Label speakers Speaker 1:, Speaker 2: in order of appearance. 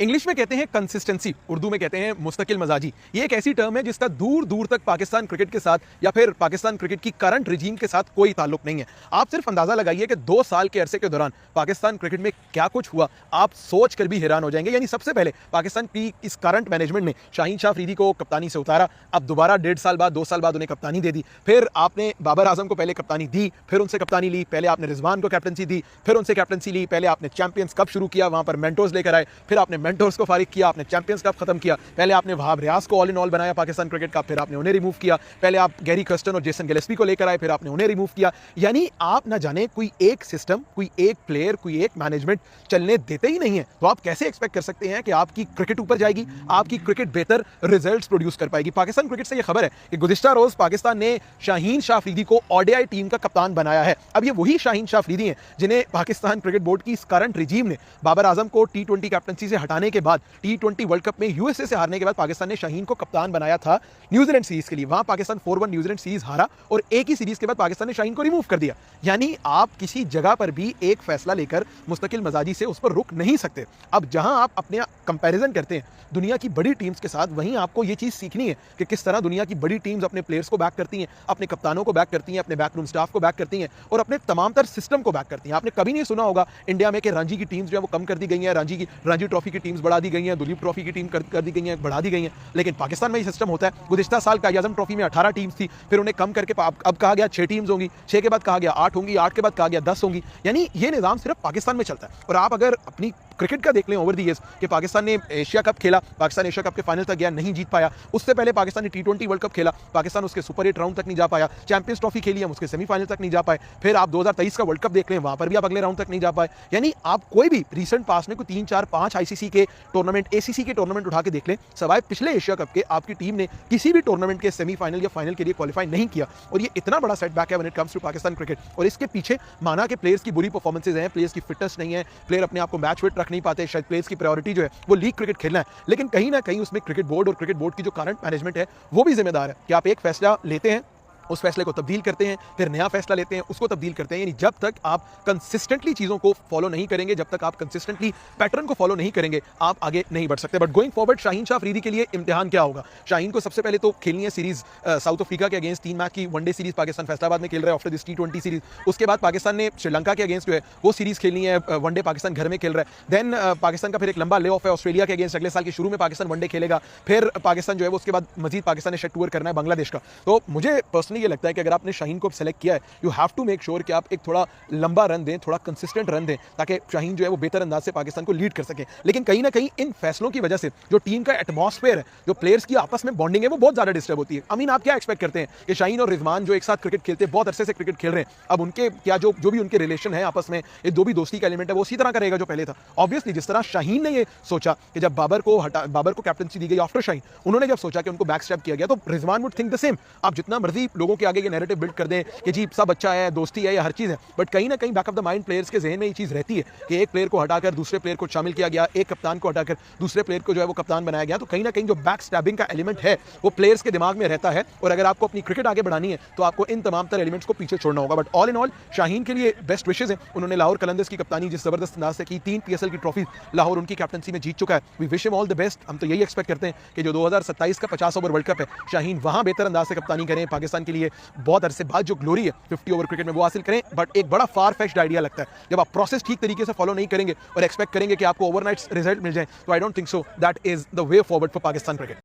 Speaker 1: English में कहते हैं कंसिस्टेंसी, उर्दू में कहते हैं मुस्तकिल मजाजी। ये एक ऐसी टर्म है जिसका दूर दूर तक पाकिस्तान क्रिकेट के साथ या फिर पाकिस्तान क्रिकेट की करंट रिजीम के साथ कोई ताल्लुक नहीं है। आप सिर्फ अंदाजा लगाइए कि 2 साल के अरसे के दौरान पाकिस्तान क्रिकेट में क्या कुछ हुआ, आप सोच कर भी हैरान हो जाएंगे। यानी सबसे पहले पाकिस्तान की इस करंट मैनेजमेंट ने शाहीन शाह अफरीदी को कप्तानी से उतारा, अब दोबारा 1.5 साल बाद 2 साल बाद उन्हें कप्तानी दे दी। फिर आपने बाबर आजम को पहले कप्तानी दी, फिर उनसे कप्तानी ली, पहले आपने रिजवान को कैप्टनसी दी, फिर उनसे कैप्टनसी ली, पहले आपने चैंपियंस कप शुरू किया, वहां पर मेंटोर्स लेकर आए, फिर आपने मेंटोर्स को फारिग किया, आपने चैंपियंस कप खत्म किया, पहले आपने वहाब रियाज को ऑल इन ऑल बनाया पाकिस्तान क्रिकेट का, फिर आपने उन्हें रिमूव किया, पहले आप गैरी कर्स्टन और जेसन गिलेस्पी को लेकर आए, फिर आपने उन्हें रिमूव किया। यानी आप ना जाने कोई एक सिस्टम, कोई एक प्लेयर, कोई एक मैनेजमेंट चलने देते ही नहीं है। तो आप कैसे एक्सपेक्ट कर सकते हैं कि आपकी क्रिकेट ऊपर जाएगी, आपकी क्रिकेट बेहतर रिजल्ट्स प्रोड्यूस कर पाएगी। पाकिस्तान क्रिकेट से यह खबर है कि गुज़िश्ता रोज पाकिस्तान ने शाहीन शाह अफरीदी को ओडीआई टीम का कप्तान बनाया है। अब ये वही शाहीन शाह अफरीदी हैं जिन्हें पाकिस्तान क्रिकेट बोर्ड की इस करंट रिजीम ने बाबर आजम को टी20 कैप्टनसी से हटाने के बाद, टी20 वर्ल्ड कप में यूएसए से हारने के बाद पाकिस्तान ने शाहीन को कप्तान बनाया था न्यूजीलैंड सीरीज के लिए। वहां पाकिस्तान 4-1 न्यूजीलैंड सीरीज हारा और एक ही सीरीज के बाद पाकिस्तान ने शाहीन को रिमूव कर दिया। यानी आप किसी जगह पर भी एक फैसला लेकर मुस्तकिल मजाजी से उस पर रुक नहीं सकते। अब जहां आप अपने कंपैरिजन करते हैं दुनिया की बड़ी टीम्स के साथ, वहीं आपको यह चीज सीखनी है कि किस तरह दुनिया की बड़ी टीम्स अपने प्लेयर्स को बैक करती हैं, अपने कप्तानों को बैक करती हैं, अपने बैकरूम स्टाफ को बैक करती हैं और अपने तमाम तर सिस्टम को बैक करती हैं। आपने कभी नहीं सुना होगा इंडिया में कि रणजी की टीम्स जो है वो कम कर दी गई हैं, रणजी ट्रॉफी की टीम्स बढ़ा दी गई हैं, दुलीप ट्रॉफी की टीम कर दी गई हैं, बढ़ा दी गई हैं। लेकिन पाकिस्तान में ये सिस्टम होता है। गुज़िश्ता साल कायद आज़म ट्रॉफी में 18 टीम्स थी, फिर उन्हें कम करके अब कहा गया 6 टीम्स होंगी, 6 के बाद कहा गया 8 होंगी, 8 के बाद कहा गया 10 होंगी। यानी ये निज़ाम सिर्फ पाकिस्तान में चलता है। और आप अगर अपनी क्रिकेट का देख लें ओवर द ईयर्स कि पाकिस्तान ने एशिया कप खेला, पाकिस्तान एशिया कप के फाइनल तक गया, नहीं जीत पाया। उससे पहले पाकिस्तान ने टी20 वर्ल्ड कप खेला, पाकिस्तान उसके सुपर 8 राउंड तक नहीं जा पाया। चैंपियंस ट्रॉफी खेली, हम उसके सेमीफाइनल तक नहीं जा पाए। फिर आप 2023 का वर्ल्ड कप देख लें, वहां पर भी आप अगले राउंड तक नहीं जा पाए। यानी आप कोई भी रीसेंट पास में कोई 3, 4, 5 आईसीसी के टूर्नामेंट, एसीसी के टूर्नामेंट उठा के देख लें, सवाए पिछले एशिया कप के आपकी टीम ने किसी भी टूर्नामेंट के सेमीफाइनल या फाइनल के लिए क्वालिफाई नहीं किया। और ये इतना बड़ा सेटबैक है when it comes to Pakistan cricket. और इसके पीछे माना कि प्लेयर्स की बुरी परफॉर्मेंसेज हैं, प्लेयर्स की फिटनेस नहीं है, प्लेयर अपने आप को मैच फिट रख नहीं पाते, शायद प्लेयर्स की प्रायोरिटी जो है वो लीग क्रिकेट खेलना है। लेकिन कहीं ना कहीं उसमें क्रिकेट बोर्ड और क्रिकेट बोर्ड की जो करंट मैनेजमेंट है वो भी जिम्मेदार है कि आप एक फैसला लेते हैं, उस फैसले को तब्दील करते हैं, फिर नया फैसला लेते हैं, उसको तब्दील करते हैं। यानी जब तक आप कंसिस्टेंटली चीज़ों को फॉलो नहीं करेंगे, जब तक आप कंसिस्टेंटली पैटर्न को फॉलो नहीं करेंगे, आप आगे नहीं बढ़ सकते। But going forward Shaheen Shah Afridi के लिए इम्तिहान क्या होगा? शाहीन को सबसे पहले तो खेलनी है सीरीज साउथ अफ्रीका के अगेंस्ट, 3 मैच की वनडे सीरीज पाकिस्तान फैसलाबाद में खेल रहा है आफ्टर दिस टी20 सीरीज। उसके बाद पाकिस्तान ने श्रीलंका के अगेंस्ट जो है वो सीरीज खेलनी है, वनडे पाकिस्तान घर में खेल रहा है। देन पाकिस्तान का फिर एक लंबा ले ऑफ है ऑस्ट्रेलिया के अगेंस्ट, अगले साल के शुरू में पाकिस्तान वनडे खेलेगा। फिर पाकिस्तान जो है वो उसके बाद मजीद पाकिस्तान ने शेड टूर करना है बांग्लादेश का। तो मुझे पर्सनली ये लगता है कि अगर आपने शाहीन को सेलेक्ट किया है, you have to make sure कि आप एक थोड़ा लंबा रन दें, थोड़ा कंसिस्टेंट रन दें, ताकि शाहीन जो है वो बेहतर अंदाज से पाकिस्तान को लीड कर सके। लेकिन कहीं ना कहीं इन फैसलों की वजह से जो टीम का एटमॉस्फेयर है, जो प्लेयर्स की आपस में बॉन्डिंग है, वो बहुत ज्यादा डिस्टर्ब होती है। अमीन, आप क्या एक्सपेक्ट करते हैं कि शाहीन और रिजवान जो एक साथ क्रिकेट खेलते हैं, बहुत अरसे से क्रिकेट खेल रहे हैं, अब उनके क्या जो भी उनके रिलेशन है आपस में, ये जो भी दोस्ती का एलिमेंट है वो उसी तरह का रहेगा जो पहले था? ऑब्वियसली जिस तरह शाहीन ने ये सोचा कि जब बाबर को कैप्टनसी दी गई आफ्टर शाहीन, उन्होंने जब सोचा कि उनको बैक स्टेप किया गया, तो Rizwan would think the same. आप जितना मर्जी लोगों के आगे ये नैरेटिव बिल्ड कर दें कि जी सब अच्छा है, दोस्ती है या हर चीज़ है, बट कहीं ना कहीं back of the mind players के जहन में ये चीज़ रहती है कि एक प्लेयर को हटाकर दूसरे प्लेयर को शामिल किया गया, एक कप्तान को हटाकर दूसरे प्लेयर को जो है वो कप्तान बनाया गया। तो कहीं ना कहीं जो बैक स्टैबिंग का एलिमेंट है वो प्लेयर्स के दिमाग में रहता है। और अगर आपको अपनी क्रिकेट आगे बढ़ानी है तो आपको इन तमाम तरह एलिमेंट्स को पीछे छोड़ना होगा। But all in all Shaheen के लिए बेस्ट विशेज हैं। उन्होंने लाहौर कलंदर्स की कप्तानी जिस जबरदस्त अंदाज से की, 3 PSL की ट्रॉफी लाहौर उनकी कैप्टनसी में जीत चुका है। We wish him all the best. हम तो यही एक्सपेक्ट करते हैं कि जो 2027 का 50 ओवर वर्ल्ड कप है, शाहीन वहां बेहतर अंदाज से कप्तानी करें, पाकिस्तान के लिए बहुत अरसे बाद जो ग्लोरी है 50 ओवर क्रिकेट में वो हासिल करें। बट एक बड़ा फार फेच्ड आइडिया लगता है जब आप प्रोसेस ठीक तरीके से फॉलो नहीं करेंगे और एक्सपेक्ट करेंगे कि आपको ओवरनाइट रिजल्ट मिल जाए। तो I don't think so that is the way forward for Pakistan cricket.